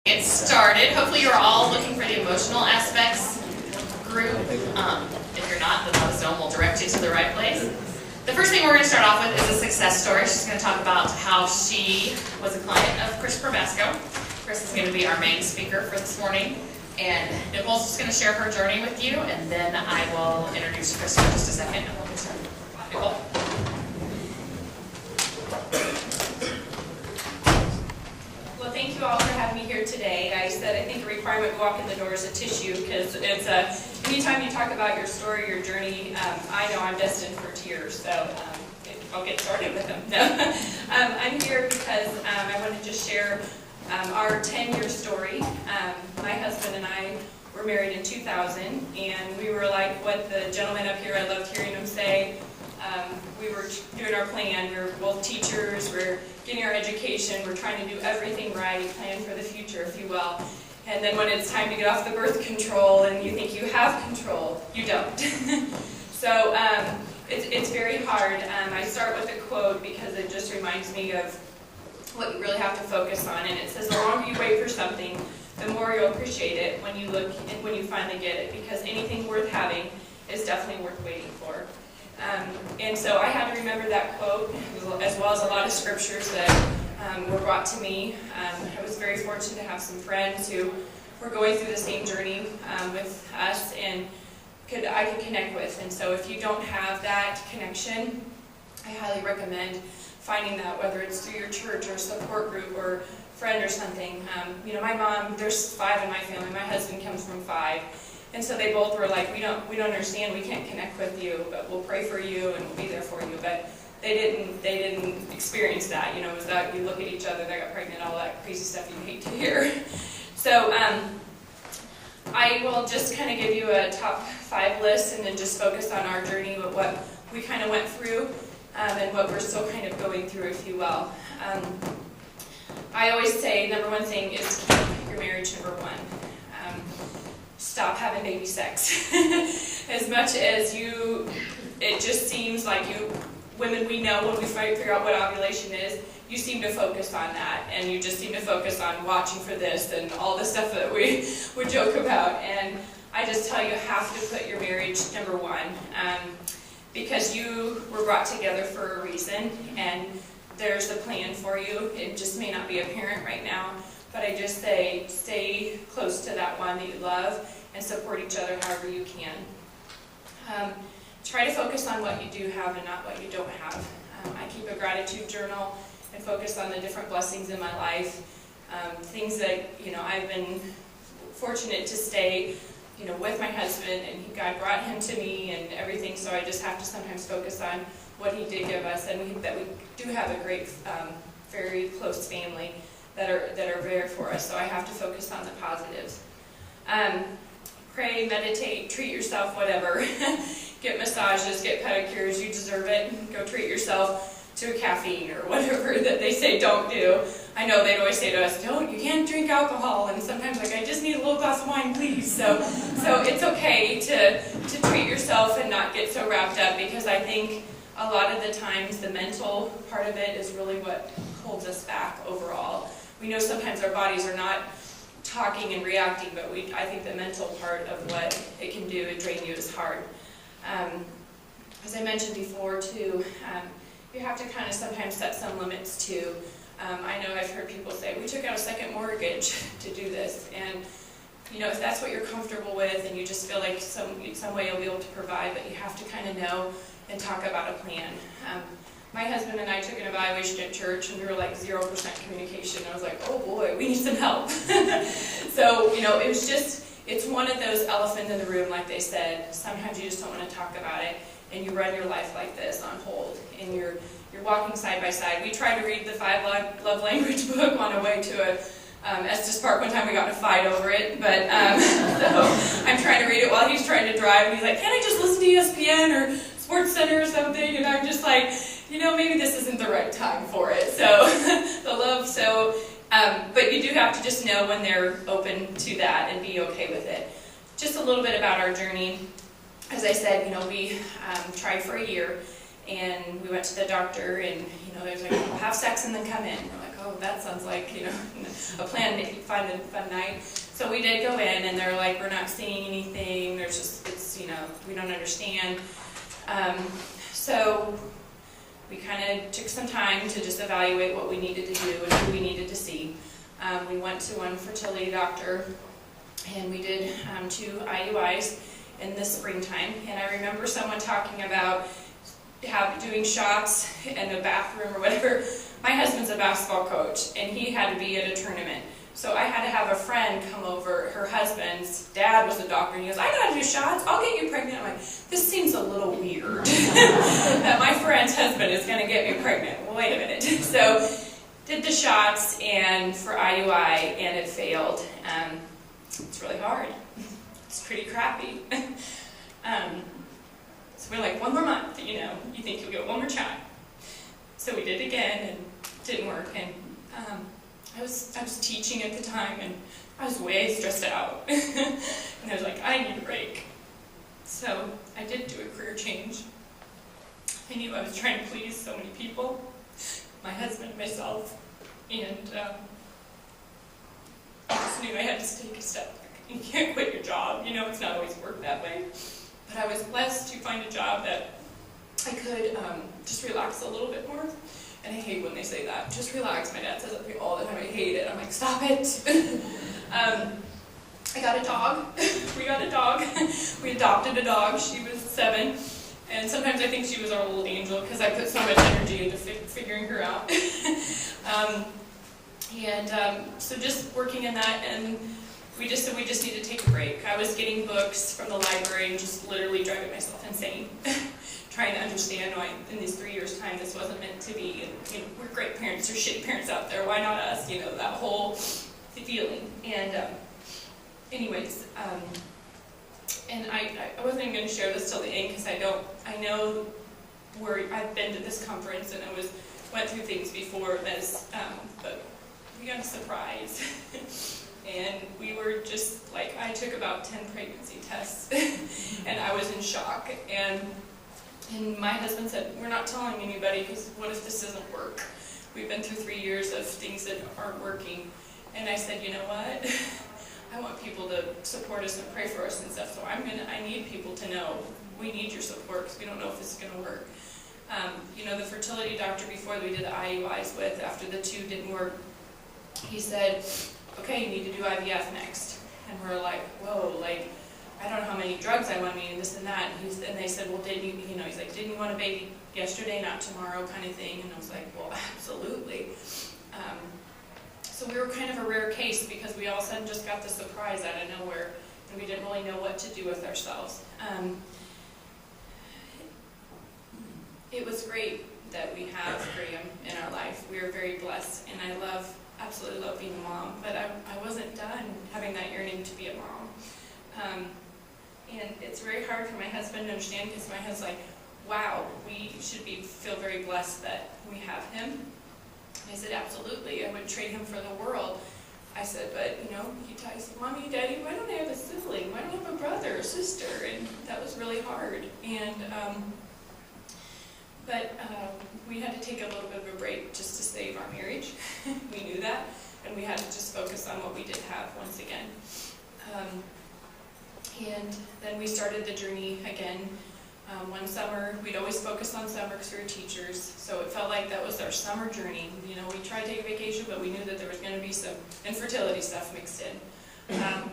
Get started. Hopefully you're all looking for the emotional aspects group. If you're not, then let us know and we'll direct you to the right place. The first thing we're going to start off with is a success story. She's going to talk about how she was a client of Chris Probasco. Chris is going to be our main speaker for this morning. And Nicole's just going to share her journey with you, and then I will introduce Chris for just a second and we'll get started. Nicole? Well, thank you all for having me here today. I said I think a requirement to walk in the door is a tissue, because it's anytime you talk about your story, your journey, I know I'm destined for tears, so I'll get started with them. No. I'm here because I want to just share our 10-year story. My husband and I were married in 2000, and we were like what the gentleman up here, I loved hearing him say. We were doing our plan. We were both teachers. We're getting our education. We're trying to do everything right, plan for the future, if you will. And then when it's time to get off the birth control and you think you have control, you don't. So it's very hard. I start with a quote because it just reminds me of what you really have to focus on. And it says, the longer you wait for something, the more you'll appreciate it when you look and when you finally get it. Because anything worth having is definitely worth waiting for. And so I had to remember that quote, as well as a lot of scriptures that were brought to me. I was very fortunate to have some friends who were going through the same journey with us, and I could connect with. And so if you don't have that connection, I highly recommend finding that, whether it's through your church or support group or friend or something. My mom, there's 5 in my family. My husband comes from 5. And so they both were like, we don't understand, we can't connect with you, but we'll pray for you and we'll be there for you. But they didn't experience that. It was that you look at each other, they got pregnant, all that crazy stuff you hate to hear. So I will just kind of give you a top 5 list and then just focus on our journey with what we kind of went through and what we're still kind of going through, if you will. I always say number one thing is keep your marriage number one. Stop having baby sex. As much as it just seems like women, we know when we figure out what ovulation is, you seem to focus on that, and you just seem to focus on watching for this and all the stuff that we would joke about. And I just tell you, you have to put your marriage number one, because you were brought together for a reason, and there's a plan for you. It just may not be apparent right now. But I just say, stay close to that one that you love and support each other however you can. Try to focus on what you do have and not what you don't have. I keep a gratitude journal and focus on the different blessings in my life. Things that, I've been fortunate to stay, with my husband, and God brought him to me and everything, so I just have to sometimes focus on what he did give us, and that we do have a great, very close family that are there for us, so I have to focus on the positives. Pray, meditate, treat yourself, whatever. Get massages, get pedicures, you deserve it. Go treat yourself to a caffeine or whatever that they say don't do. I know they'd always say to us, you can't drink alcohol, and sometimes I just need a little glass of wine, please. So it's okay to treat yourself and not get so wrapped up, because I think a lot of the times the mental part of it is really what holds us back overall. We know sometimes our bodies are not talking and reacting, but I think the mental part of what it can do and drain you is hard. As I mentioned before too, you have to kind of sometimes set some limits too. I know I've heard people say, we took out a second mortgage to do this, and if that's what you're comfortable with and you just feel like some way you'll be able to provide, but you have to kind of know and talk about a plan. My husband and I took an evaluation at church, and we were like 0% communication. I was like, oh boy, we need some help. So, it was it's one of those elephants in the room, like they said. Sometimes you just don't want to talk about it, and you run your life like this on hold, and you're walking side by side. We tried to read the 5 love language book on our way to Estes Park. One time we got in a fight over it, but so I'm trying to read it while he's trying to drive, and he's like, can't I just listen to ESPN or Sports Center or something? And I'm just like, maybe this isn't the right time for it. So but you do have to just know when they're open to that and be okay with it. Just a little bit about our journey. As I said, we tried for a year, and we went to the doctor, and they was like, have sex and then come in. We're like, oh, that sounds like, a plan to find a fun night. So we did go in, and they're like, we're not seeing anything, there's just, we don't understand. So we kind of took some time to just evaluate what we needed to do and who we needed to see. We went to one fertility doctor, and we did 2 IUIs in the springtime. And I remember someone talking about doing shots in a bathroom or whatever. My husband's a basketball coach, and he had to be at a tournament. So I had to have a friend come over. Her husband's dad was a doctor, and he goes, I know how to do shots. I'll get you pregnant. I'm like, this seems a little weird that my friend's husband is going to get me pregnant. Well, wait a minute. So did the shots and for IUI, and it failed. It's really hard. It's pretty crappy. So we're like, 1 more month, you think you'll get 1 more shot. So we did it again, and it didn't work. And I was teaching at the time, and I was way stressed out. And I was like, I need a break. So I did do a career change. I knew I was trying to please so many people, my husband, myself, and I just knew I had to take a step back. You can't quit your job, it's not always worked that way. But I was blessed to find a job that I could just relax a little bit more. And I hate when they say that. Just relax. My dad says that to me all the time. I hate it. I'm like, stop it. I got a dog. We got a dog. We adopted a dog. She was 7. And sometimes I think she was our little angel because I put so much energy into figuring her out. So just working in that, and we just said we just need to take a break. I was getting books from the library and just literally driving myself insane. Trying to understand why in these 3 years' time this wasn't meant to be. And, we're great parents, there's shitty parents out there, why not us? That whole feeling. And anyways, and I wasn't even going to share this till the end because I know where I've been to this conference and went through things before this, but we got a surprise. And we were just like, I took about 10 pregnancy tests and I was in shock. And my husband said, we're not telling anybody because what if this doesn't work? We've been through 3 years of things that aren't working. And I said, you know what? I want people to support us and pray for us and stuff. So I need people to know we need your support because we don't know if this is going to work. The fertility doctor before we did the IUIs with, after the 2 didn't work, he said, okay, you need to do IVF next. And we're like, whoa, I don't know how many drugs I want, and this and that. And they said, well, didn't you want a baby yesterday, not tomorrow, kind of thing? And I was like, well, absolutely. So we were kind of a rare case because we all of a sudden just got the surprise out of nowhere, and we didn't really know what to do with ourselves. It was great that we have Graham in our life. We are very blessed, and I absolutely love being a mom, but I wasn't done having that yearning to be a mom. And it's very hard for my husband to understand because my husband's like, wow, we should feel very blessed that we have him. And I said, absolutely, I would trade him for the world. I said, but, he said, Mommy, Daddy, why don't I have a sibling? Why don't I have a brother or sister? And that was really hard. And, but we had to take a little bit of a break just to save our marriage. We knew that. And we had to just focus on what we did have once again. And then we started the journey again. One summer, we'd always focus on summer because we were teachers, so it felt like that was our summer journey. We tried to take a vacation, but we knew that there was going to be some infertility stuff mixed in.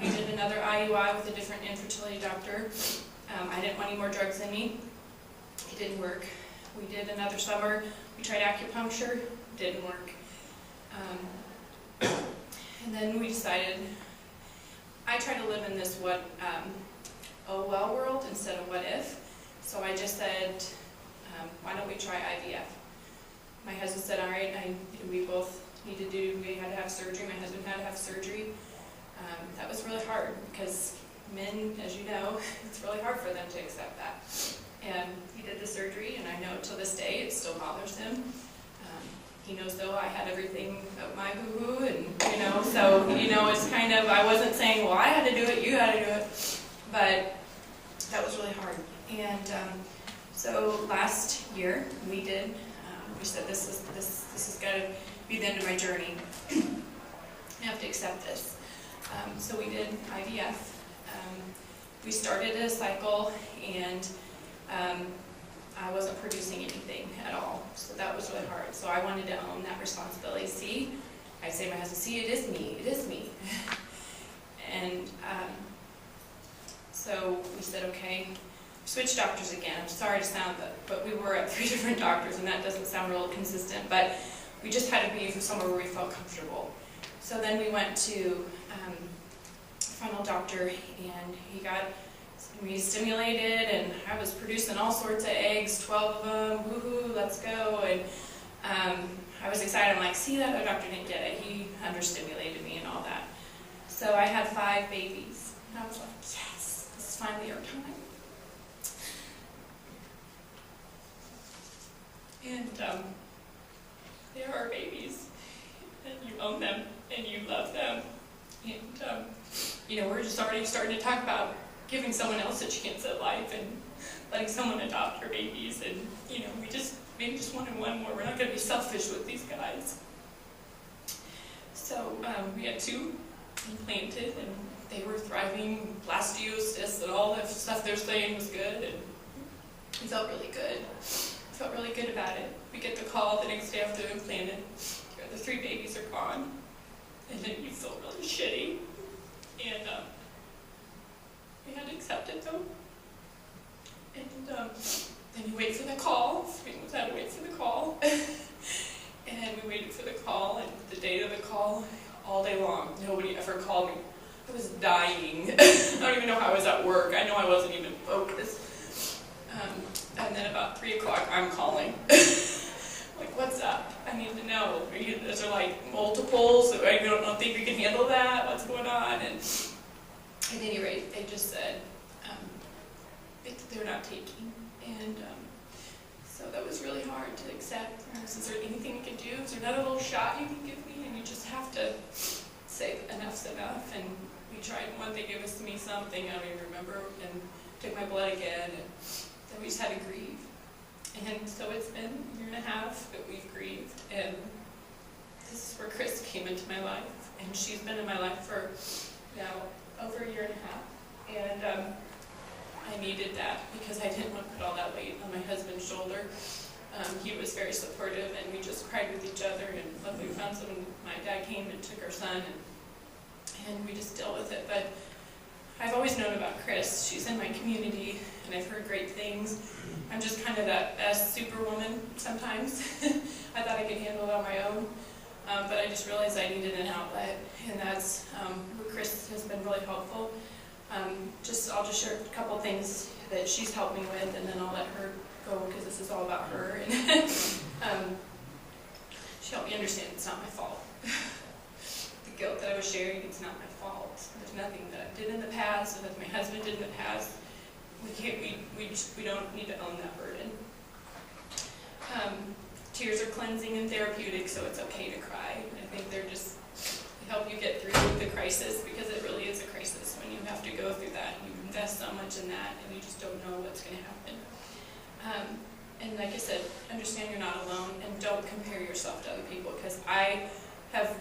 We did another IUI with a different infertility doctor. I didn't want any more drugs in me. It didn't work. We did another summer. We tried acupuncture. Didn't work. And then we decided, I try to live in this oh well world instead of what if. So I just said, why don't we try IVF? My husband said, all right, we both we had to have surgery. My husband had to have surgery. That was really hard because men, as you know, it's really hard for them to accept that. And he did the surgery, and I know to this day it still bothers him. He knows though I had everything of my hoo-hoo, and so it's kind of, I wasn't saying, well, I had to do it, you had to do it, but that was really hard. And so last year we said this has got to be the end of my journey. I have to accept this. So we did IVF. We started a cycle, and I wasn't producing anything at all. So that was really hard. So I wanted to own that responsibility. See, I say to my husband, see, it is me. And so we said, okay, switch doctors again. I'm sorry to sound that, but we were at 3 different doctors, and that doesn't sound real consistent, but we just had to be somewhere where we felt comfortable. So then we went to a final doctor, and he got me stimulated, and I was producing all sorts of eggs, 12 of them, woohoo, let's go. And I was excited. I'm like, see, that other doctor didn't get it. He understimulated me and all that. So I had 5 babies, and I was like, yes, this is finally our time. And they are our babies, and you own them, and you love them. And, we're just already starting to talk about giving someone else a chance at life and letting someone adopt our babies. And, we just wanted one more. We're not going to be selfish with these guys. So we had 2 implanted, and they were thriving, blastiocysts, and all the stuff they're saying was good, and we felt really good. Felt really good about it. We get the call the next day after they're implanted. The 3 babies are gone, and then you feel really shitty. And we had to accept it though. And then you wait for the call. We had to wait for the call. And we waited for the call, and the date of the call, all day long, nobody ever called me. I was dying. I don't even know how I was at work. I know I wasn't even focused. And then about 3 o'clock, I'm calling. Like, what's up? I need to know. Is there like multiples? I don't think we can handle that. What's going on? And at any rate, they just said they're not taking. And so that was really hard to accept. Is there anything you can do? Is there another little shot you can give me? And you just have to say enough's enough. And we tried one. They gave me something, I don't even remember, and took my blood again. And then we just had to grieve. And so it's been a 1.5 years that we've grieved. And this is where Chris came into my life. And she's been in my life for now over 1.5 years. And I needed that because I didn't want to put all that weight on my husband's shoulder. He was very supportive, and we just cried with each other. And luckily we found someone. My dad came and took our son, and we just dealt with it. But I've always known about Chris. She's in my community, and I've heard great things. I'm just kind of that best superwoman sometimes. I thought I could handle it on my own, but I just realized I needed an outlet, and that's where Chris has been really helpful. I'll just share a couple things that she's helped me with, and then I'll let her go because this is all about her. And she helped me understand it's not my fault. The guilt that I was sharing, it's not my fault. There's nothing that I did in the past, or that my husband did in the past. We don't need to own that burden. Tears are cleansing and therapeutic, so it's okay to cry. I think they help you get through the crisis, because it really is a crisis when you have to go through that. You invest so much in that, and you just don't know what's going to happen. And like I said, understand you're not alone, and don't compare yourself to other people, because I have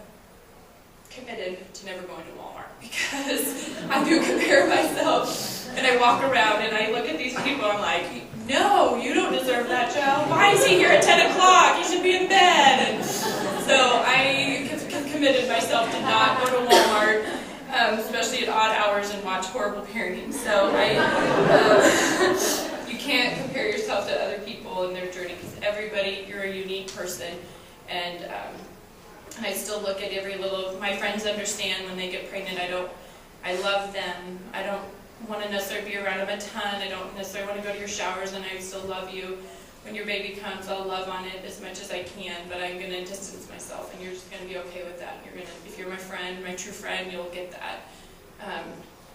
committed to never going to Walmart, because I do compare myself, and I walk around and I look at these people and I'm like, no, you don't deserve that, child. Why is he here at 10 o'clock? He should be in bed. And so I have committed myself to not go to Walmart, especially at odd hours, and watch horrible parenting. So you can't compare yourself to other people and their journey, because everybody, you're a unique person. And I still look at every little, my friends understand when they get pregnant, I love them. I don't want to necessarily be around them a ton. I don't necessarily want to go to your showers, and I still love you. When your baby comes, I'll love on it as much as I can, but I'm going to distance myself, and you're just going to be okay with that. If you're my friend, my true friend, you'll get that.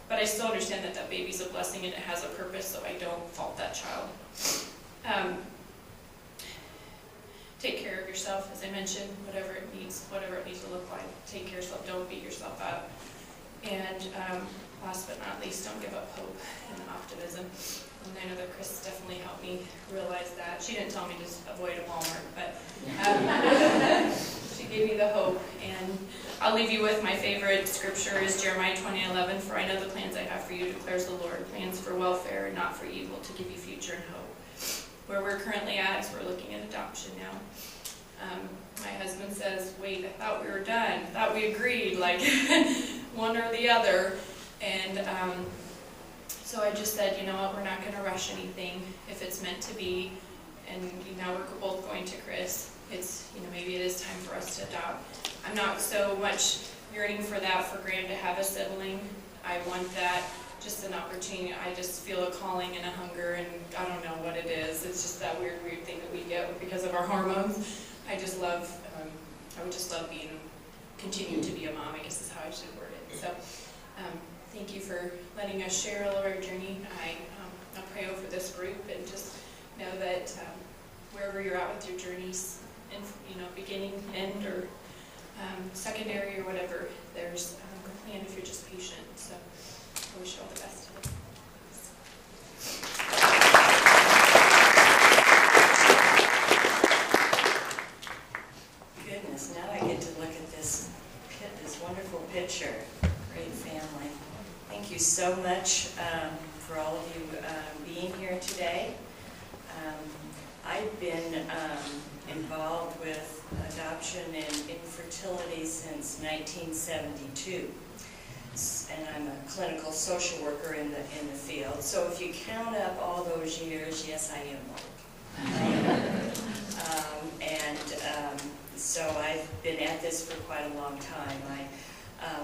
But I still understand that baby's a blessing and it has a purpose, so I don't fault that child. Take care of yourself, as I mentioned, whatever it needs to look like. Take care of yourself, don't beat yourself up. And last but not least, don't give up hope and optimism. And I know that Chris definitely helped me realize that. She didn't tell me to avoid a Walmart, but she to give me the hope. And I'll leave you with my favorite scripture is Jeremiah 20:11. For I know the plans I have for you, declares the Lord, plans for welfare and not for evil, to give you future and hope. Where we're currently at is we're looking at adoption now. My husband says, wait, I thought we were done. I thought we agreed, like one or the other. And so I just said, you know what, we're not going to rush anything if it's meant to be. And now we're both going to Chris. It's, maybe it is time for us to adopt. I'm not so much yearning for that for Graham to have a sibling. I want that, just an opportunity. I just feel a calling and a hunger, and I don't know what it is. It's just that weird thing that we get because of our hormones. I just love, I would just love continuing to be a mom, I guess is how I should word it. So, thank you for letting us share all of our journey. I'll pray over this group and just know that wherever you're at with your journeys, in, beginning, end, or secondary, or whatever, there's a plan if you're just patient. So I wish you all the best today. Goodness, now I get to look at this wonderful picture. Great family. Thank you so much for all of you being here today. I've been involved with adoption and infertility since 1972, and I'm a clinical social worker in the field. So if you count up all those years, yes, I am old. So I've been at this for quite a long time. I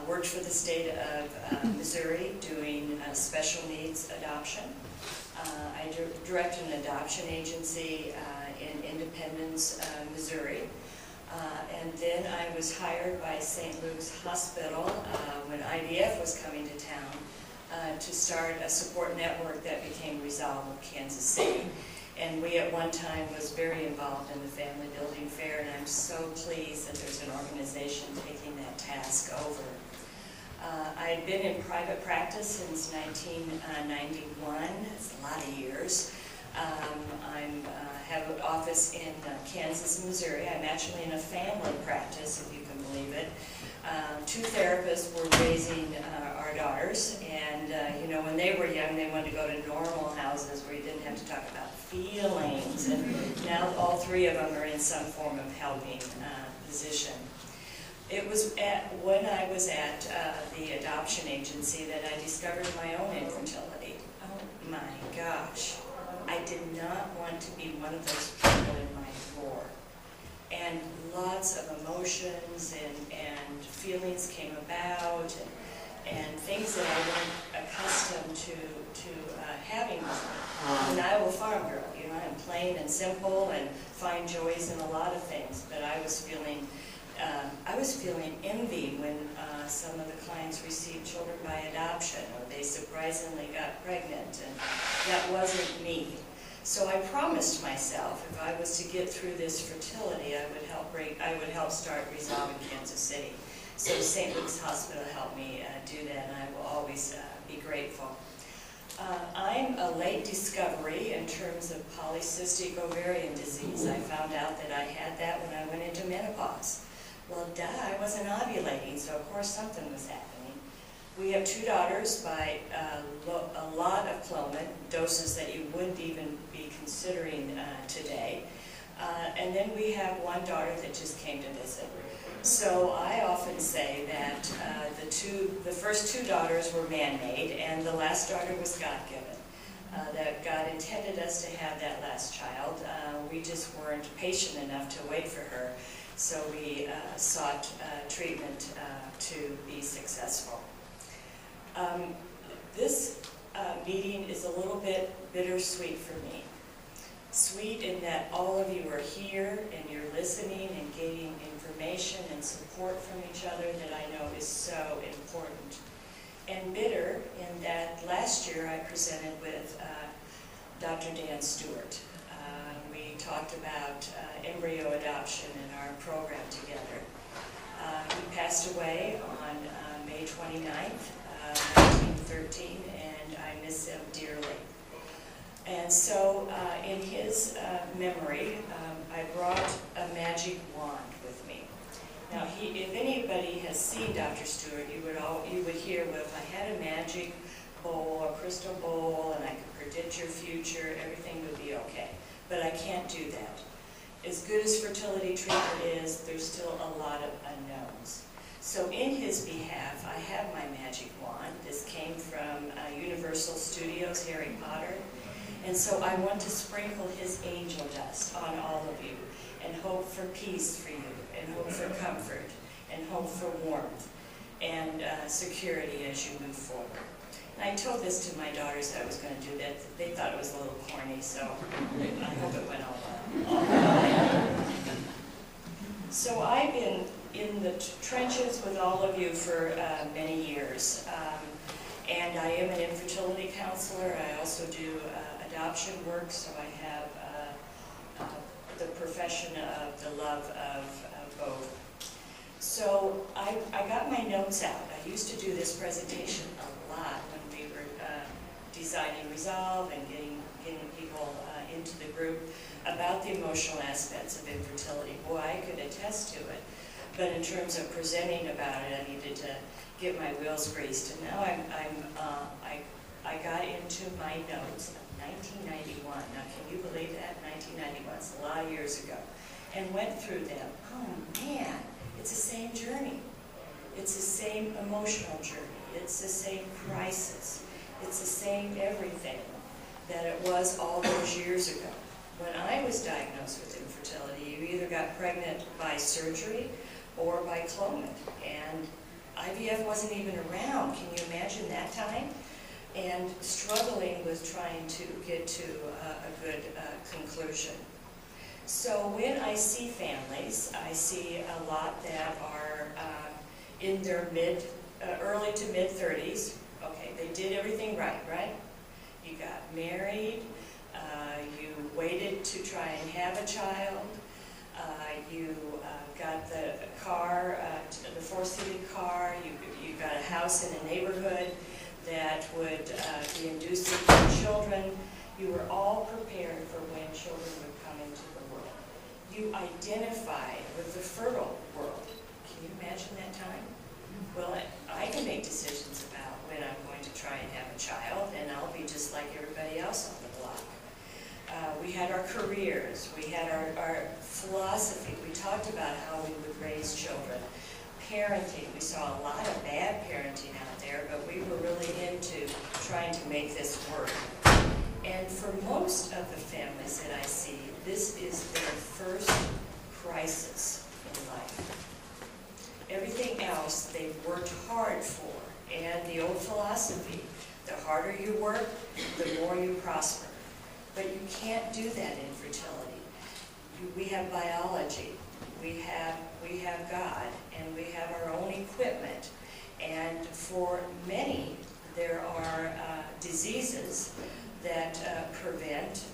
worked for the state of Missouri doing special needs adoption. I directed an adoption agency in Independence, Missouri. And then I was hired by St. Luke's Hospital when IVF was coming to town to start a support network that became Resolve of Kansas City. And we at one time was very involved in the Family Building Fair, and I'm so pleased that there's an organization taking that task over. I had been in private practice since 1991. It's a lot of years. I have an office in Kansas and Missouri. I'm actually in a family practice, if you can believe it. Two therapists were raising our daughters, and when they were young, they wanted to go to normal houses where you didn't have to talk about feelings, and now all three of them are in some form of helping position. It was when I was at the adoption agency that I discovered my own infertility. Oh my gosh. I did not want to be one of those people in my drawer. And lots of emotions and feelings came about, and things that I wasn't accustomed to having with me. I'm an Iowa farm girl, I'm plain and simple and find joys in a lot of things, but I was feeling envy when some of the clients received children by adoption, or they surprisingly got pregnant, and that wasn't me. So I promised myself if I was to get through this fertility, I would help start Resolve in Kansas City. So St. Luke's Hospital helped me do that, and I will always be grateful. I'm a late discovery in terms of polycystic ovarian disease. I found out that I had that when I went into menopause. Well, I wasn't ovulating, so of course something was happening. We have two daughters by a lot of Clomid, doses that you wouldn't even be considering today. And then we have one daughter that just came to visit. So I often say that the first two daughters were man-made, and the last daughter was God-given. That God intended us to have that last child. We just weren't patient enough to wait for her, so we sought treatment to be successful. This meeting is a little bit bittersweet for me. Sweet in that all of you are here and you're listening and gaining information and support from each other that I know is so important. And bitter in that last year I presented with Dr. Dan Stewart. We talked about embryo adoption in our program together. He passed away on May 29th, 1913, and I miss him dearly. And so in his memory, I brought a magic wand with me. Now, if anybody has seen Dr. Stewart, you would hear, well, if I had a magic bowl, a crystal bowl, and I could predict your future, everything would be okay. But I can't do that. As good as fertility treatment is, there's still a lot of unknowns. So in his behalf, I have my magic wand. This came from Universal Studios, Harry Potter. And so I want to sprinkle his angel dust on all of you, and hope for peace for you, and hope for comfort, and hope for warmth, and security as you move forward. And I told this to my daughters that I was going to do that. They thought it was a little corny, so I hope it went all well. So I've been in the trenches with all of you for many years. And I am an infertility counselor. I also do adoption work, so I have the profession of the love of both. So I got my notes out. I used to do this presentation a lot when we were designing Resolve and getting people into the group about the emotional aspects of infertility. Boy, I could attest to it. But in terms of presenting about it, I needed to get my wheels greased. And now I got into my notes of 1991. Now, can you believe that? 1991, it's a lot of years ago. And went through them. Oh man, it's the same journey. It's the same emotional journey. It's the same crisis. It's the same everything that it was all those years ago. When I was diagnosed with infertility, you either got pregnant by surgery or by clonment. And IVF wasn't even around. Can you imagine that time? And struggling with trying to get to a good conclusion. So when I see families, I see a lot that are in their early to mid 30s. Okay, they did everything right? You got married, you waited to try and have a child, you got the car, the four-seated car, you got a house in a neighborhood that would be inducing for children. You were all prepared for when children would come into the world. You identified with the fertile world. Can you imagine that time? Well, I can make decisions about when I'm going to try and have a child, and I'll be just like everybody else on the block. We had our careers, we had our philosophy, we talked about how we would raise children. Parenting, we saw a lot of bad parenting out there, but we were really into trying to make this work. And for most of the families that I see, this is their first crisis in life. Everything else they've worked hard for, and the old philosophy, the harder you work, the more you prosper. But you can't do that in fertility. We have biology, we have God, and we have our own equipment. And for many, there are diseases that prevent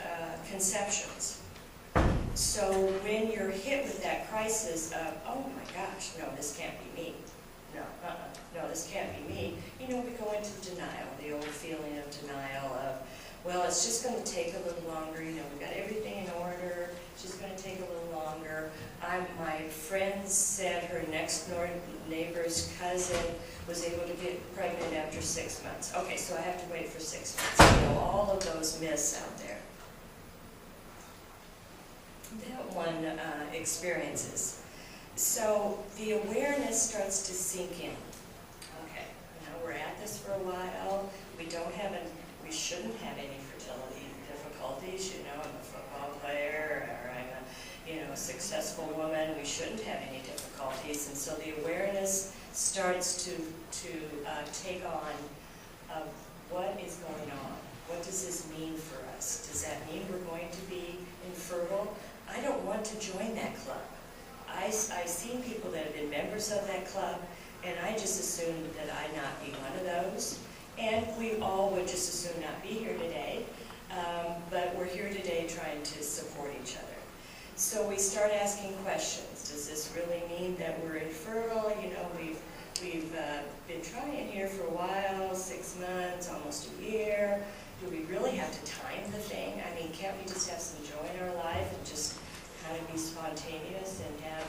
conceptions. So when you're hit with that crisis of, oh my gosh, no, this can't be me. No, this can't be me. You know, we go into denial, the old feeling of denial of, well, it's just going to take a little longer. You know, we've got everything in order. It's just going to take a little longer. My friend said her next door neighbor's cousin was able to get pregnant after 6 months. Okay, so I have to wait for 6 months. You know, all of those myths out there. That one experiences. So the awareness starts to sink in. Okay, now we're at this for a while. We shouldn't have any fertility difficulties. You know, I'm a football player, or I'm a successful woman. We shouldn't have any difficulties. And so the awareness starts to take on what is going on. What does this mean for us? Does that mean we're going to be infertile? I don't want to join that club. I've seen people that have been members of that club, and I just assumed that I not be one of those. And we all would just as soon not be here today, but we're here today trying to support each other. So we start asking questions. Does this really mean that we're infertile? You know, we've been trying here for a while, 6 months, almost a year. Do we really have to time the thing? I mean, can't we just have some joy in our life and just kind of be spontaneous and have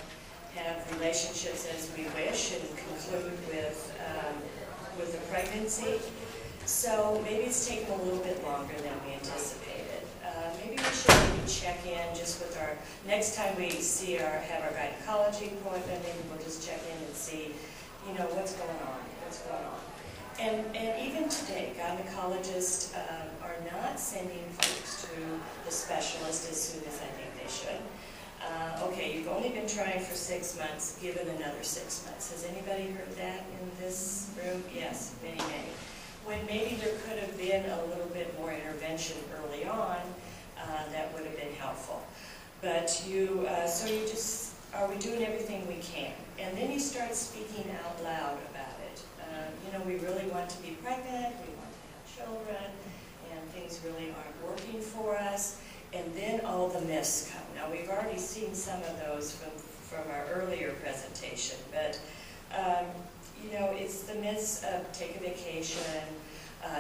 have relationships as we wish and conclude with a pregnancy. So maybe it's taken a little bit longer than we anticipated. Maybe we should check in just with our, next time we have our gynecology appointment, maybe we'll just check in and see, what's going on. And even today, gynecologists are not sending folks to the specialist as soon as I think they should. Okay, you've only been trying for 6 months, give it another 6 months. Has anybody heard that in this room? Yes, many. When maybe there could have been a little bit more intervention early on, that would have been helpful. But so you just, are we doing everything we can? And then you start speaking out loud about it. We really want to be pregnant, we want to have children, and things really aren't working for us. And then all the myths come. Now, we've already seen some of those from our earlier presentation, but it's the myths of take a vacation,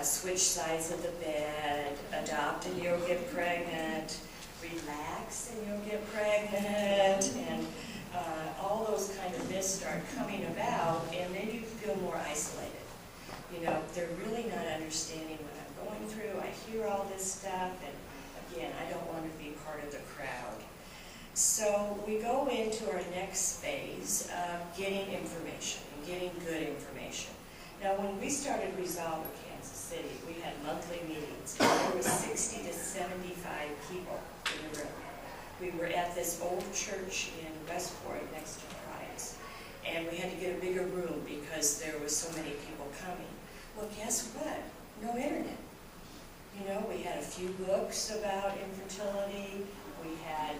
switch sides of the bed, adopt and you'll get pregnant, relax and you'll get pregnant, and all those kind of myths start coming about, and then you feel more isolated. They're really not understanding what I'm going through. I hear all this stuff, and again, I don't want to be part of the crowd. So we go into our next phase of getting information, and getting good information. Now, when we started Resolve in Kansas City, we had monthly meetings. There were 60 to 75 people in the room. We were at this old church in Westport next to Price, and we had to get a bigger room because there was so many people coming. Well, guess what? No internet. We had a few books about infertility. We had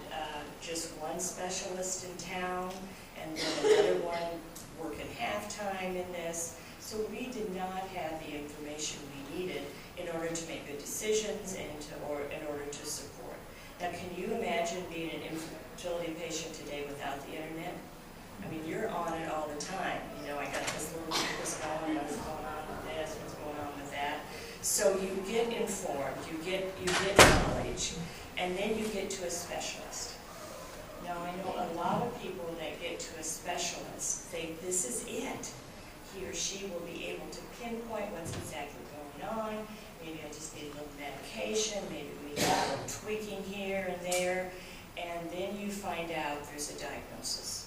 just one specialist in town, and then another one working half-time in this. So we did not have the information we needed in order to make good decisions and in order to support. Now, can you imagine being an infertility patient today without the internet? I mean, you're on it all the time. I got this little what's going on with this, what's going on with that. So you get informed, you get knowledge, and then you get to a specialist. Now, I know a lot of people that get to a specialist think this is it. He or she will be able to pinpoint what's exactly going on. Maybe I just need a little medication, maybe we need a little tweaking here and there, and then you find out there's a diagnosis.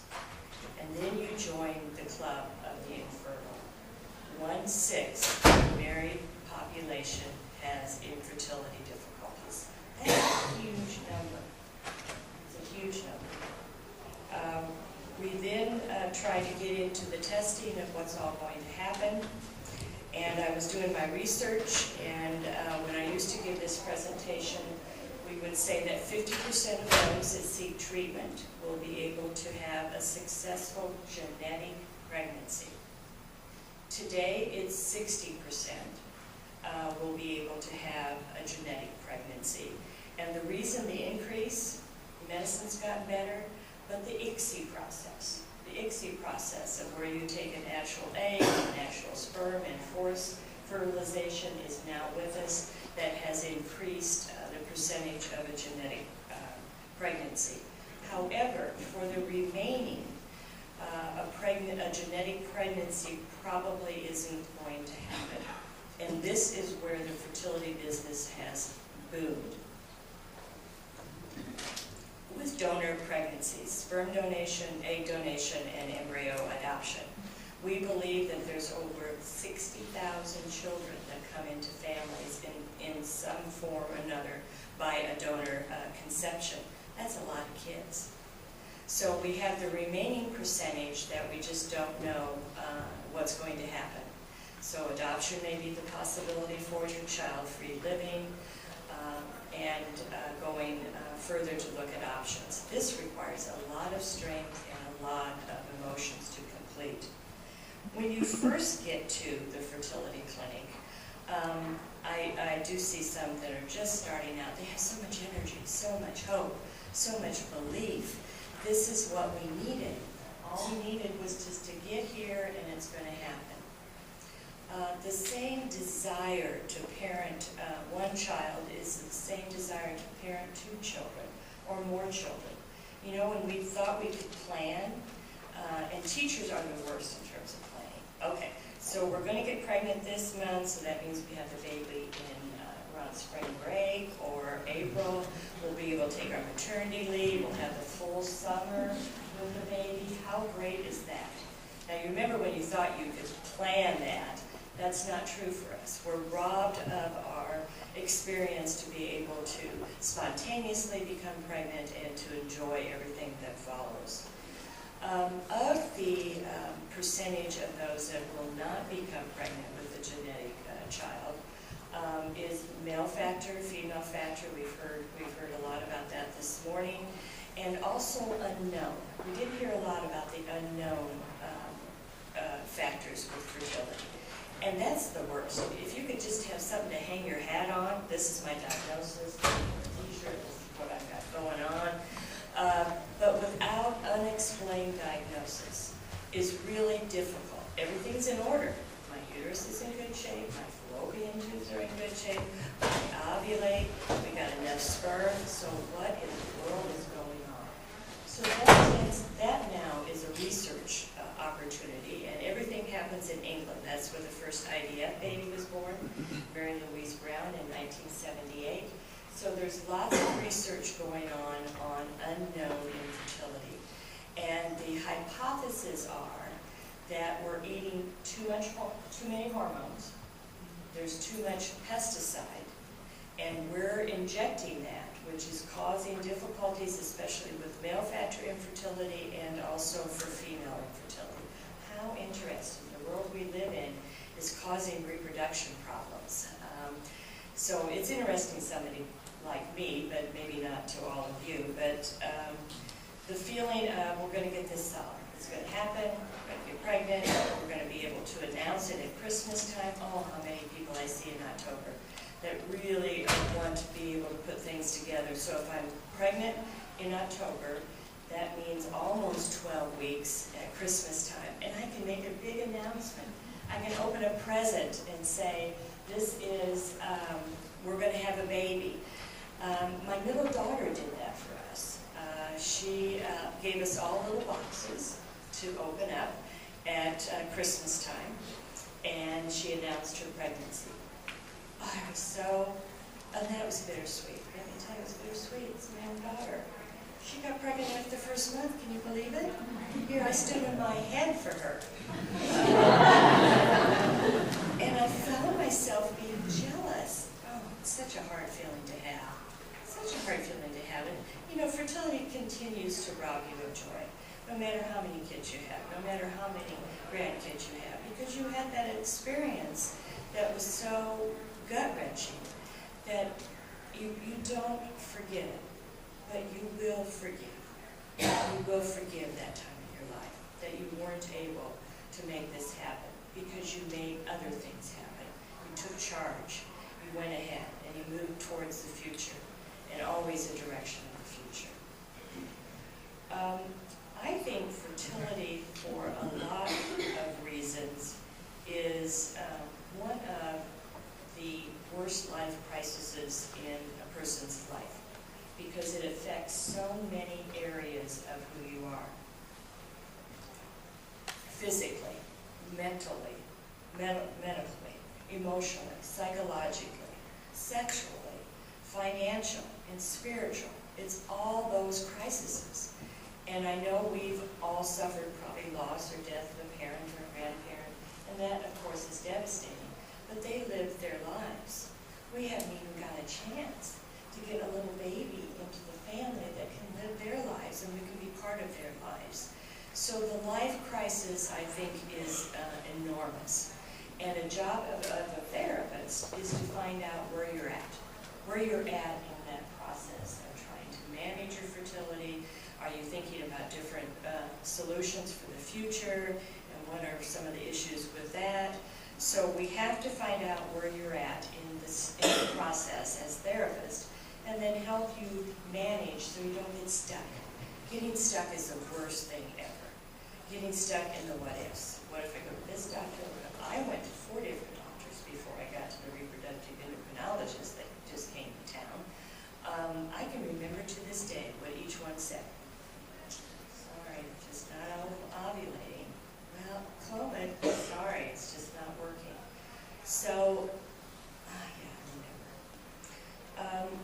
And then you join the club of the infertile. 1/6 of the married population has infertility difficulties. That's a huge number. It's a huge number. We then try to get into the testing of what's all going to happen. And I was doing my research, and when I used to give this presentation, we would say that 50% of those that seek treatment will be able to have a successful genetic pregnancy. Today, it's 60% will be able to have a genetic pregnancy. And the reason the increase, medicine's gotten better, but the ICSI process of where you take a natural egg, a natural sperm, and forced fertilization is now with us. That has increased the percentage of a genetic pregnancy. However, for the remaining, a genetic pregnancy probably isn't going to happen. And this is where the fertility business has boomed. With donor pregnancies, sperm donation, egg donation, and embryo adoption. We believe that there's over 60,000 children that come into families in some form or another by a donor conception. That's a lot of kids. So we have the remaining percentage that we just don't know what's going to happen. So adoption may be the possibility for your child-free living, and going further to look at options. This requires a lot of strength and a lot of emotions to complete. When you first get to the fertility clinic, I do see some that are just starting out. They have so much energy, so much hope, so much belief. This is what we needed. All we needed was just to get here, and it's going to happen. The same desire to parent one child is the same desire to parent 2 children or more children. When we thought we could plan, And teachers are the worst in terms of planning. Okay, so we're going to get pregnant this month, so that means we have the baby in around spring break or April. We'll be able to take our maternity leave. We'll have the full summer with the baby. How great is that? Now, you remember when you thought you could plan that. That's not true for us. We're robbed of our experience to be able to spontaneously become pregnant and to enjoy everything that follows. Of the percentage of those that will not become pregnant with a genetic child is male factor, female factor. We've heard a lot about that this morning, and also unknown. We didn't hear a lot about the unknown factors with fertility. And that's the worst. If you could just have something to hang your hat on, this is my diagnosis, t-shirt, this is what I've got going on. But without unexplained diagnosis is really difficult. Everything's in order. My uterus is in good shape, my fallopian tubes are in good shape, I ovulate, we got enough sperm, so what in the world is going on? So that now is a research opportunity, and everything happens in England. That's where the first IVF baby was born, Mary Louise Brown in 1978. So there's lots of research going on unknown infertility. And the hypotheses are that we're eating too many hormones, there's too much pesticide, and we're injecting that, which is causing difficulties, especially with male factor infertility and also for female infertility. How interesting. The world we live in is causing reproduction problems. So it's interesting somebody like me, but maybe not to all of you, but the feeling of we're going to get this solved. It's going to happen, we're going to get pregnant, we're going to be able to announce it at Christmas time. Oh, how many people I see in October that really want to be able to put things together. So if I'm pregnant in October, that means almost 12 weeks at Christmas time, and I can make a big announcement. I can open a present and say, this is, we're going to have a baby. My middle daughter did that for us. She gave us all little boxes to open up at Christmas time, and she announced her pregnancy. I was so, and that was bittersweet. Let me tell you, it was bittersweet. It's my own daughter. She got pregnant after the first month. Can you believe it? Here, I stood on my head for her. And I found myself being jealous. Oh, it's such a hard feeling to have. Such a hard feeling to have. And, you know, fertility continues to rob you of joy, no matter how many kids you have, no matter how many grandkids you have, because you had that experience that was so gut-wrenching that you don't forget it, but you will forgive. You will forgive that time in your life, that you weren't able to make this happen because you made other things happen. You took charge, you went ahead, and you moved towards the future, and always a direction of the future. I think fertility, for a lot of reasons, is one of the worst life crises in a person's life, because it affects so many areas of who you are. Physically, mentally, medically, emotionally, psychologically, sexually, financial, and spiritual. It's all those crises. And I know we've all suffered probably loss or death of a parent or a grandparent, and that, of course, is devastating. But they lived their lives. We haven't even got a chance to get a little baby into the family that can live their lives, and we can be part of their lives. So the life crisis, I think, is enormous. And a job of a therapist is to find out where you're at in that process of trying to manage your fertility. Are you thinking about different solutions for the future, and what are some of the issues with that? So we have to find out where you're at in the process as therapists, and then help you manage so you don't get stuck. Getting stuck is the worst thing ever. Getting stuck in the what ifs. What if I go to this doctor? I went to 4 different doctors before I got to the reproductive endocrinologist that just came to town. I can remember to this day what each one said. Sorry, just not So,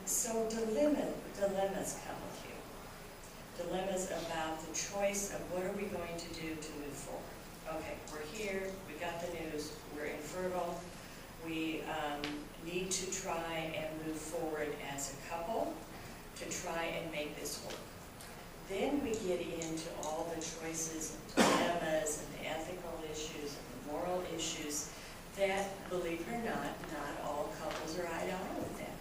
so dilemmas come with you. Dilemmas about the choice of what are we going to do to move forward. Okay, we're here, we got the news, we're infertile, we need to try and move forward as a couple to try and make this work. Then we get into all the choices and dilemmas and the ethical issues and the moral issues that, believe it or not all couples are eye to eye with that.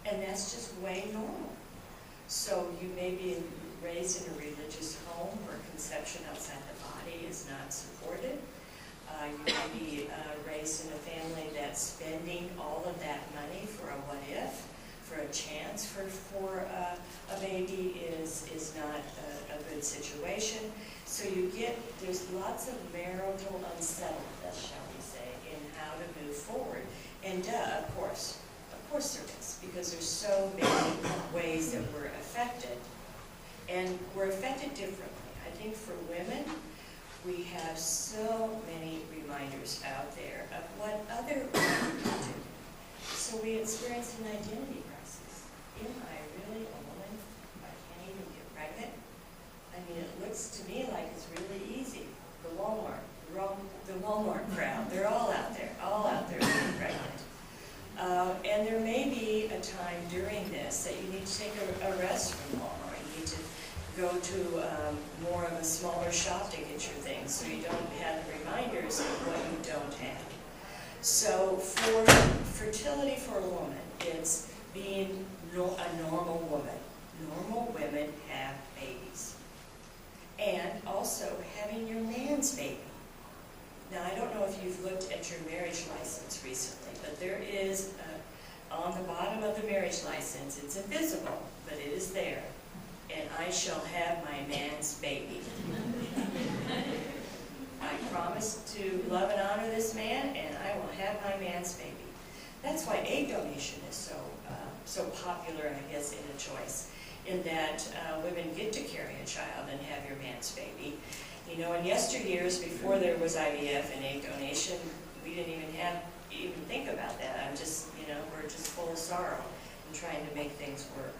And that's just way normal. So you may be raised in a religious home where conception outside the body is not supported. You may be raised in a family that's spending all of that money for a what if, for a chance for a baby is not a good situation. So there's lots of marital unsettledness, shall we say, in how to move forward. And of course there is, because there's so many ways that we're affected. And we're affected differently. I think for women, we have so many reminders out there of what other women do. So we experience an identity crisis. Am I really a woman? I can't even get pregnant? I mean, it looks to me like it's really easy. The Walmart crowd, they're all out there being pregnant. And there may be a time during this that you need to take a rest from Walmart. You need to go to more of a smaller shop to get your things so you don't have the reminders of what you don't have. So for fertility for a woman, it's being a normal woman. Normal women have babies. And also having your man's baby. Now, I don't know if you've looked at your marriage license recently, but there is, on the bottom of the marriage license, it's invisible, but it is there. And I shall have my man's baby. I promise to love and honor this man, and I will have my man's baby. That's why egg donation is so popular, I guess, in a choice, in that women get to carry a child and have your man's baby. You know, in yesteryears, before there was IVF and egg donation, we didn't even think about that. We're just full of sorrow and trying to make things work.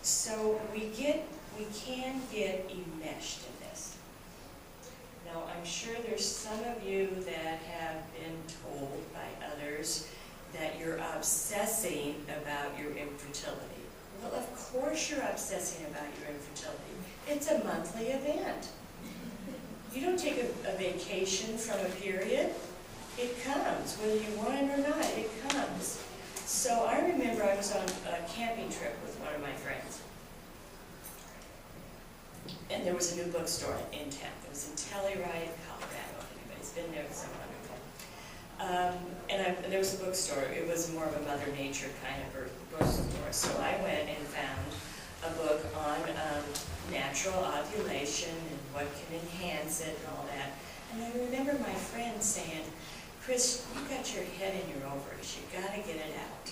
So we can get enmeshed in this. Now, I'm sure there's some of you that have been told by others that you're obsessing about your infertility. Well, of course you're obsessing about your infertility. It's a monthly event. You don't take a vacation from a period. It comes, whether you want it or not, it comes. So I remember I was on a camping trip with one of my friends. And there was a new bookstore in town. It was in Telluride, Colorado. If anybody's been there, it's so wonderful. And there was a bookstore. It was more of a Mother Nature kind of bookstore. So I went and found a book on natural ovulation and what can enhance it and all that. And I remember my friend saying, "Chris, you got your head in your ovaries. You got to get it out."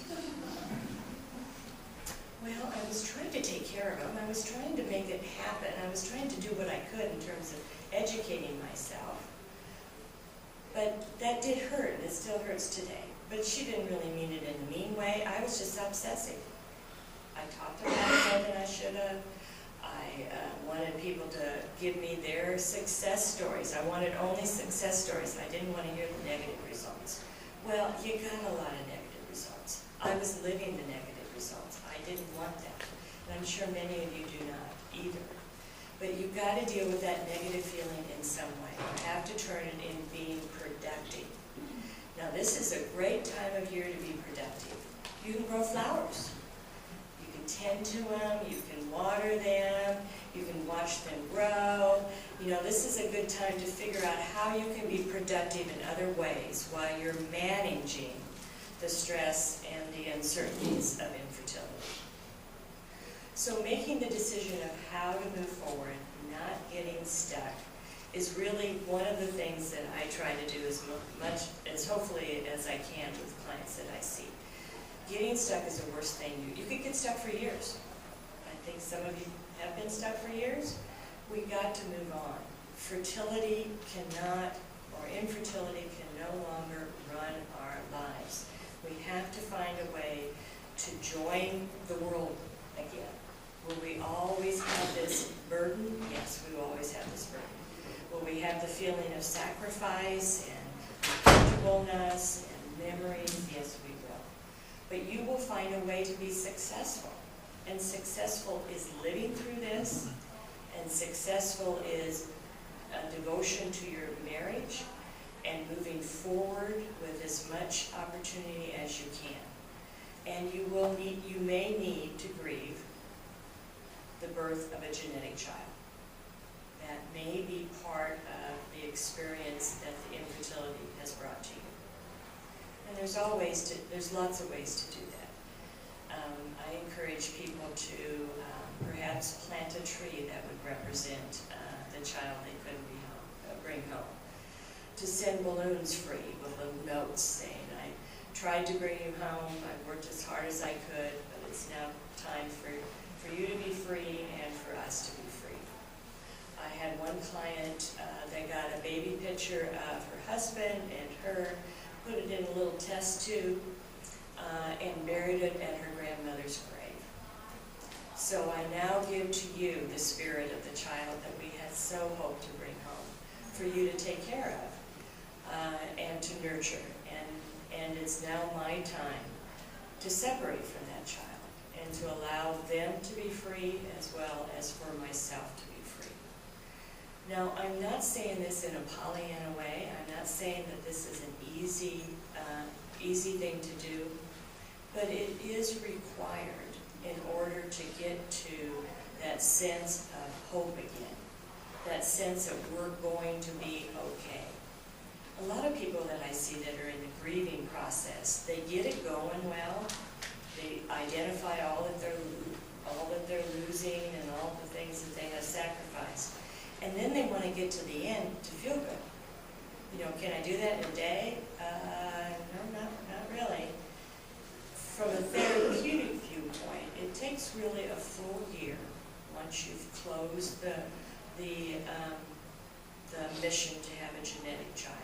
Well, I was trying to take care of them. I was trying to make it happen. I was trying to do what I could in terms of educating myself. But that did hurt, and it still hurts today. But she didn't really mean it in a mean way. I was just obsessive. I talked about it more than I should have. I wanted people to give me their success stories. I wanted only success stories. I didn't want to hear the negative results. Well, you got a lot of negative results. I was living the negative results. I didn't want that. And I'm sure many of you do not either. But you've got to deal with that negative feeling in some way. You have to turn it in being productive. Now, this is a great time of year to be productive. You can grow flowers. You can tend to them. You can water them. You can watch them grow. You know, this is a good time to figure out how you can be productive in other ways while you're managing the stress and the uncertainties of infertility. So making the decision of how to move forward, not getting stuck, is really one of the things that I try to do as much as hopefully as I can with clients that I see. Getting stuck is the worst thing. You could get stuck for years. I think some of you have been stuck for years. We got to move on. Fertility cannot, or infertility can no longer run our to join the world again. Will we always have this burden? Yes, we will always have this burden. Will we have the feeling of sacrifice and comfortableness and memories? Yes, we will. But you will find a way to be successful. And successful is living through this, and successful is a devotion to your marriage and moving forward with as much opportunity as you can. And you may need to grieve the birth of a genetic child. That may be part of the experience that the infertility has brought to you. And there's lots of ways to do that. I encourage people to perhaps plant a tree that would represent the child they couldn't bring home. To send balloons free with little notes saying, I tried to bring you home, I worked as hard as I could, but it's now time for you to be free and for us to be free. I had one client that got a baby picture of her husband and her, put it in a little test tube, and buried it at her grandmother's grave. So I now give to you the spirit of the child that we had so hoped to bring home, for you to take care of and to nurture. And it's now my time to separate from that child and to allow them to be free as well as for myself to be free. Now, I'm not saying this in a Pollyanna way. I'm not saying that this is an easy thing to do, but it is required in order to get to that sense of hope again, that sense that we're going to be okay. A lot of people that I see that are in the grieving process, they get it going well, they identify all that they're losing and all the things that they have sacrificed, and then they want to get to the end to feel good. You know, can I do that in a day? No, not really. From a therapeutic viewpoint, it takes really a full year once you've closed the mission to have a genetic child,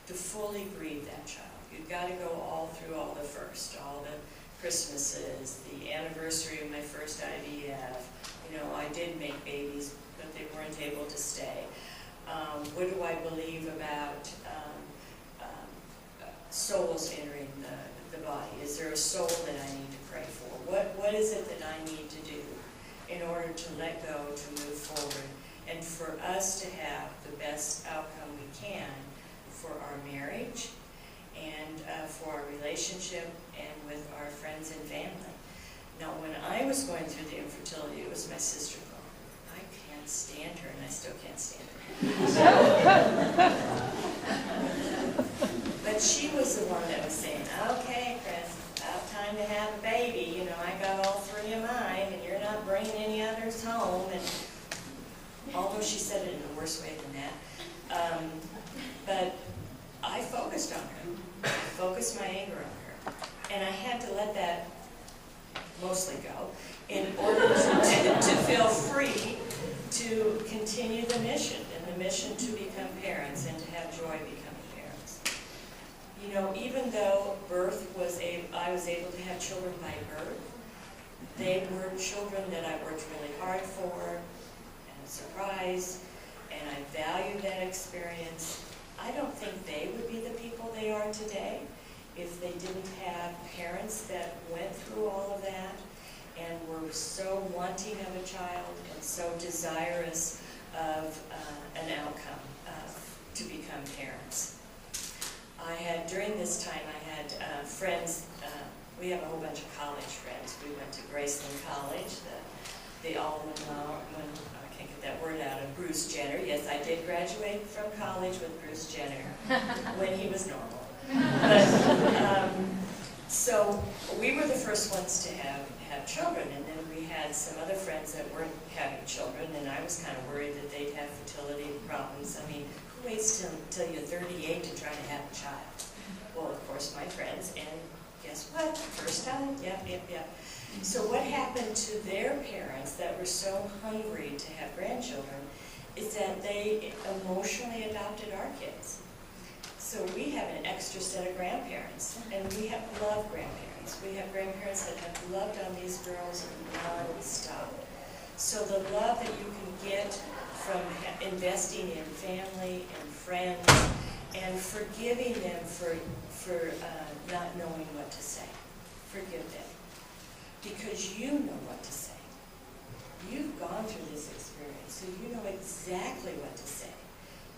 to fully grieve that child. You've got to go all through all the first, all the Christmases, the anniversary of my first IVF. You know, I did make babies, but they weren't able to stay. What do I believe about souls entering the body? Is there a soul that I need to pray for? What is it that I need to do in order to let go, to move forward, and for us to have the best outcome we can for our marriage and for our relationship and with our friends and family. Now, when I was going through the infertility, it was my sister-in-law. I can't stand her, and I still can't stand her. But she was the one that was saying, okay, Chris, about time to have a baby. You know, I got all three of mine, and you're not bringing any others home. And although she said it in a worse way than that, but I focused on her. I focused my anger on her. And I had to let that mostly go in order to feel free to continue the mission, and the mission to become parents and to have joy becoming parents. You know, even though I was able to have children by birth, they were children that I worked really hard for, and a surprise, and I valued that experience. I don't think they would be the people they are today if they didn't have parents that went through all of that and were so wanting of a child and so desirous of an outcome to become parents. During this time, I had friends. We have a whole bunch of college friends. We went to Graceland College, the alma mater, I can't get that word out, of Bruce Jenner. Yes, I did graduate from college with Bruce Jenner when he was normal. But, so we were the first ones to have children, and then we had some other friends that weren't having children, and I was kind of worried that they'd have fertility problems. I mean, who waits till you're 38 to try to have a child? Well, of course, my friends, and guess what? First time? Yep. So what happened to their parents that were so hungry to have grandchildren is that they emotionally adopted our kids. So we have an extra set of grandparents, and we love grandparents. grandparents. We have grandparents that have loved on these girls non-stop. So the love that you can get from investing in family and friends and forgiving them for not knowing what to say. Forgive them. Because you know what to say. You've gone through this experience, so you know exactly what to say.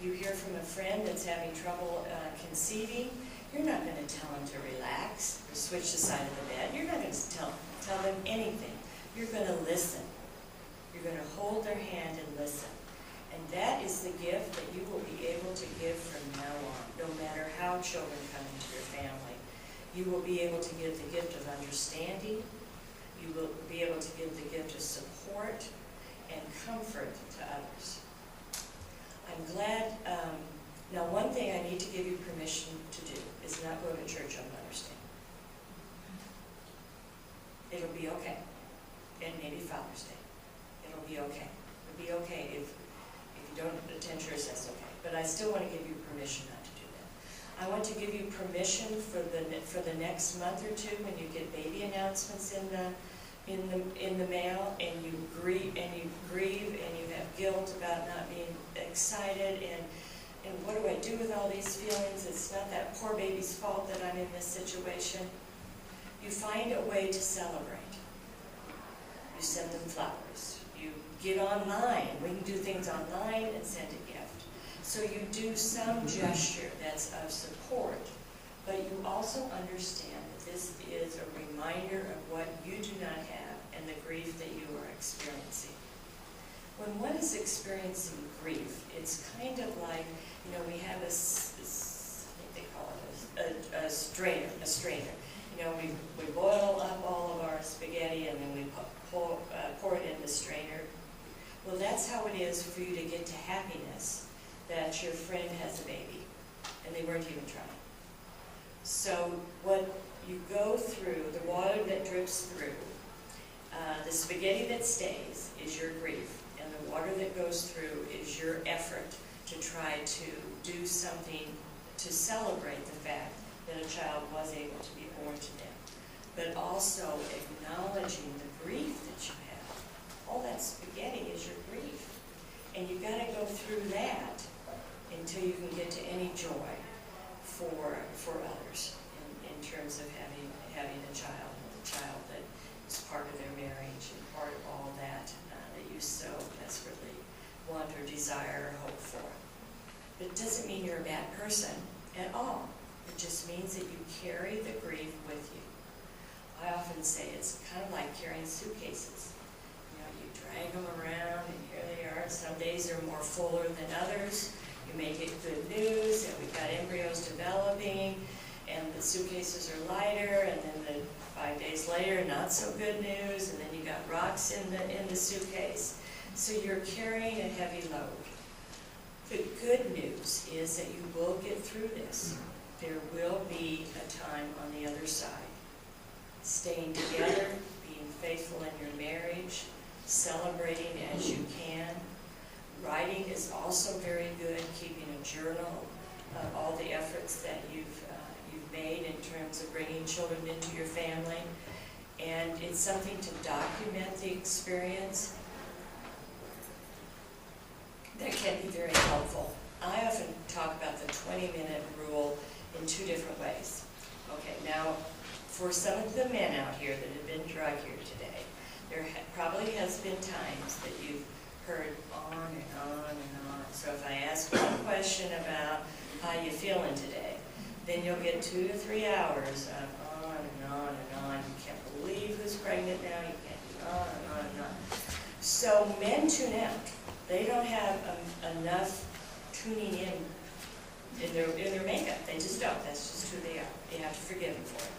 You hear from a friend that's having trouble conceiving, you're not going to tell them to relax or switch the side of the bed. You're not going to tell them anything. You're going to listen. You're going to hold their hand and listen. And that is the gift that you will be able to give from now on, no matter how children come into your family. You will be able to give the gift of understanding. You will be able to give the gift of support and comfort to others. I'm glad, now one thing I need to give you permission to do is not go to church on Mother's Day. It'll be okay. And maybe Father's Day. It'll be okay. It'll be okay if you don't attend church, that's okay. But I still want to give you permission not to do that. I want to give you permission for the next month or two when you get baby announcements in the mail, and you grieve and you have guilt about not being excited, and what do I do with all these feelings? It's not that poor baby's fault that I'm in this situation. You find a way to celebrate. You send them flowers. You get online. We can do things online and send a gift. So you do some gesture that's of support, but you also understand that this is a reminder of what you do not have and the grief that you are experiencing. When one is experiencing grief, it's kind of like, we have I think they call it a strainer. We boil up all of our spaghetti and then we pour it in the strainer. Well, that's how it is for you to get to happiness, that your friend has a baby and they weren't even trying. So what you go through, the water that drips through, the spaghetti that stays is your grief, and the water that goes through is your effort to try to do something to celebrate the fact that a child was able to be born to them, but also acknowledging the grief that you have. All that spaghetti is your grief, and you've got to go through that until you can get to any joy for others in terms of having a child that is part of their marriage and part of all that that you so desperately want or desire or hope for. But it doesn't mean you're a bad person at all. It just means that you carry the grief with you. I often say it's kind of like carrying suitcases. You drag them around, and here they are. Some days are more fuller than others. You may get good news, and we've got embryos developing, and the suitcases are lighter, and then 5 days later, not so good news, and then you got rocks in the suitcase. So you're carrying a heavy load. The good news is that you will get through this. There will be a time on the other side. Staying together, being faithful in your marriage, celebrating as you can. Writing is also very good, keeping a journal of all the efforts that you've made in terms of bringing children into your family. And it's something to document the experience that can be very helpful. I often talk about the 20-minute rule in two different ways. Okay, now for some of the men out here that have been drug here today, there probably has been times that you've heard on and on and on. So if I ask one question about how you feeling today, then you'll get 2 to 3 hours of on and on and on. You can't believe who's pregnant now. You can't do on and on and on. So men tune out. They don't have enough tuning in their makeup. They just don't. That's just who they are. You have to forgive them for it.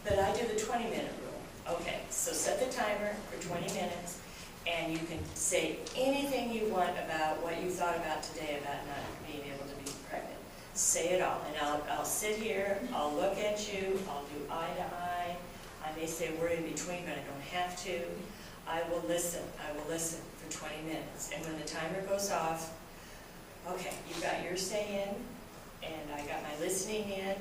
But I do the 20-minute rule. Okay, so set the timer for 20 minutes, and you can say anything you want about what you thought about today about not being able to be pregnant. Say it all, and I'll sit here, I'll look at you, I'll do eye to eye. I may say a word in between, but I don't have to. I will listen for 20 minutes. And when the timer goes off, okay, you got your say in, and I got my listening in.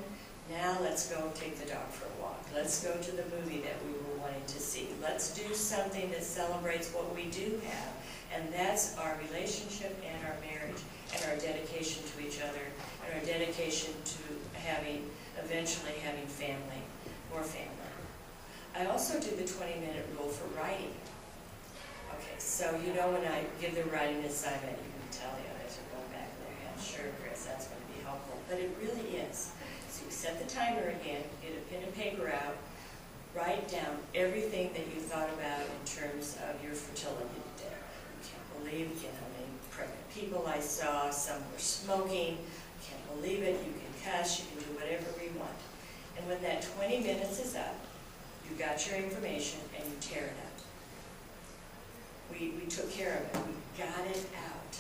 Now let's go take the dog for a walk. Let's go to the movie that we were wanting to see. Let's do something that celebrates what we do have. And that's our relationship and our marriage and our dedication to each other and our dedication to eventually having family, more family. I also do the 20-minute rule for writing. Okay, so you know when I give the writing assignment, you can tell the others are going back in their head, sure, Chris, that's going to be helpful. But it really is. So you set the timer again, get a pen and paper out, write down everything that you thought about in terms of your fertility today. You can't believe, how many pregnant people I saw, some were smoking, can't believe it, you can cuss, you can do whatever we want. And when that 20 minutes is up, you got your information and you tear it up. We took care of it, we got it out.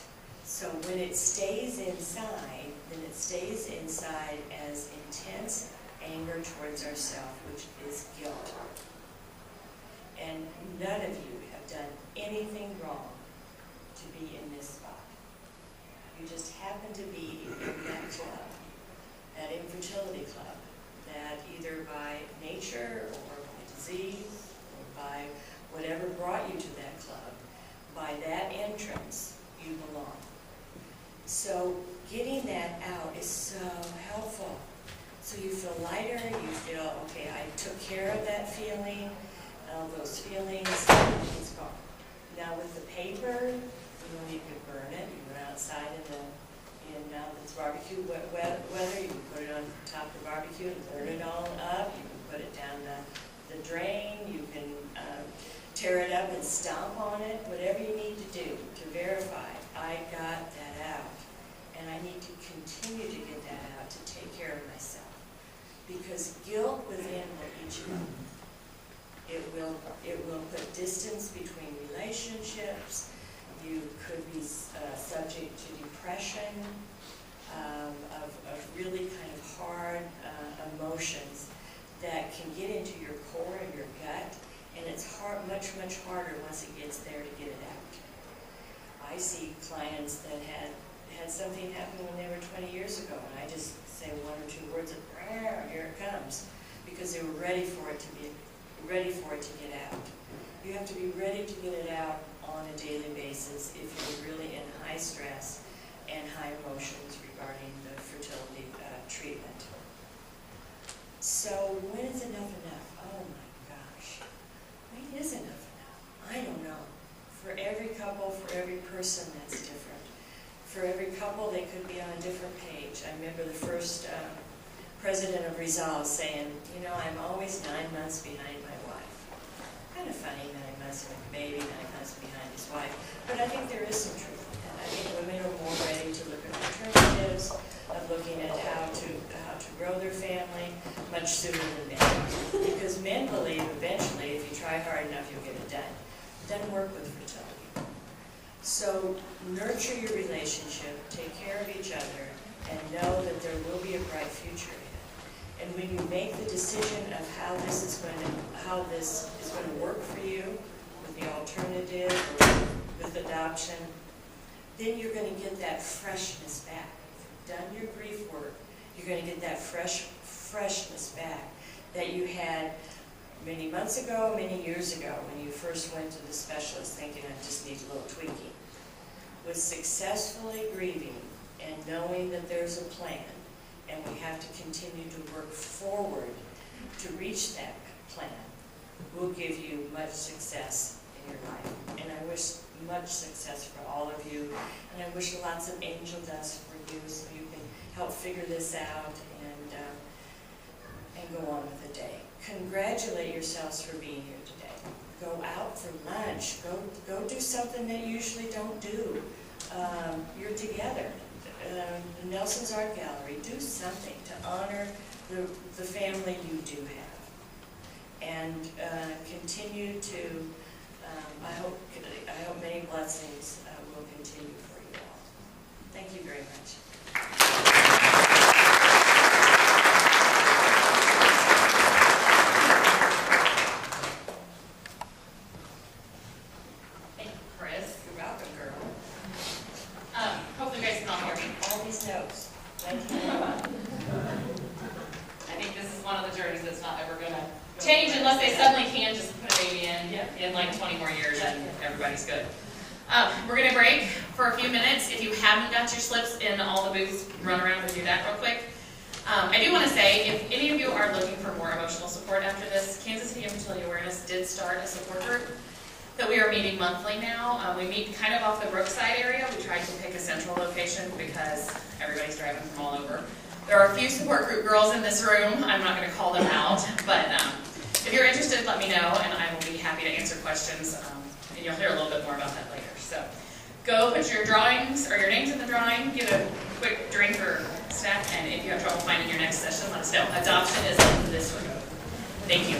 So when it stays inside, then it stays inside as intense anger towards ourselves, which is guilt. And none of you have done anything wrong to be in this spot. You just happen to be in that club, that infertility club, that either by nature or by disease or by whatever brought you to that club, by that entrance, you belong. So getting that out is so helpful. So you feel lighter, you feel, okay, I took care of that feeling, those feelings, it's gone. Now with the paper, you could burn it, you went outside in this barbecue weather, you can put it on top of the barbecue and burn it all up, you can put it down the drain, you can tear it up and stomp on it, whatever you need to do to verify, I got that out. And I need to continue to get that out to take care of myself. Because guilt within will eat you up. It will put distance between relationships. You could be subject to depression, of really kind of hard emotions that can get into your core and your gut. And it's much harder once it gets there to get it out. I see clients that had something happen when they were 20 years ago, and I just say one or two words of, here it comes, because they were ready for it to get out. You have to be ready to get it out on a daily basis if you're really in high stress and high emotions regarding the fertility treatment. So when is enough enough? Oh my gosh. When is enough enough? I don't know. For every couple, for every person, that's different. For every couple, they could be on a different page. I remember the first president of Resolve saying, I'm always 9 months behind my wife. Kind of funny, 9 months with a baby, 9 months behind his wife. But I think there is some truth in that. I think women are more ready to look at alternatives, of looking at how to grow their family much sooner than men. Because men believe eventually, if you try hard enough, you'll get it done. It doesn't work with fertility. So nurture your relationship, take care of each other, and know that there will be a bright future ahead. And when you make the decision of how this is going to work for you, with the alternative or with adoption, then you're going to get that freshness back. If you've done your grief work, you're going to get that freshness back that you had many months ago, many years ago, when you first went to the specialist thinking I just need a little tweaking. With successfully grieving and knowing that there's a plan, and we have to continue to work forward to reach that plan, will give you much success in your life. And I wish much success for all of you, and I wish lots of angel dust for you so you can help figure this out and go on with the day. Congratulate yourselves for being here today. Go out for lunch. Go do something that you usually don't do. You're together. The Nelson's Art Gallery. Do something to honor the family you do have. And continue to, I hope many blessings will continue for you all. Thank you very much. Hopefully you guys can all hear me. All these notes. I think one of the journeys that's not ever gonna change unless they suddenly can just put a baby in like 20 more years and everybody's good. We're gonna break for a few minutes. If you haven't got your slips in all the booths, run around and do that real quick. I do want to say, if any of you are looking for more emotional support after this, Kansas City Infertility Awareness did start a support group that we are meeting monthly now. We meet kind of off the Brookside area. We tried to pick a central location because everybody's driving from all over. There are a few support group girls in this room. I'm not going to call them out, but if you're interested, let me know, and I will be happy to answer questions, and you'll hear a little bit more about that later. So go put your drawings or your names in the drawing, get a quick drink or snack, and if you have trouble finding your next session, let us know. Adoption is in this room. Thank you.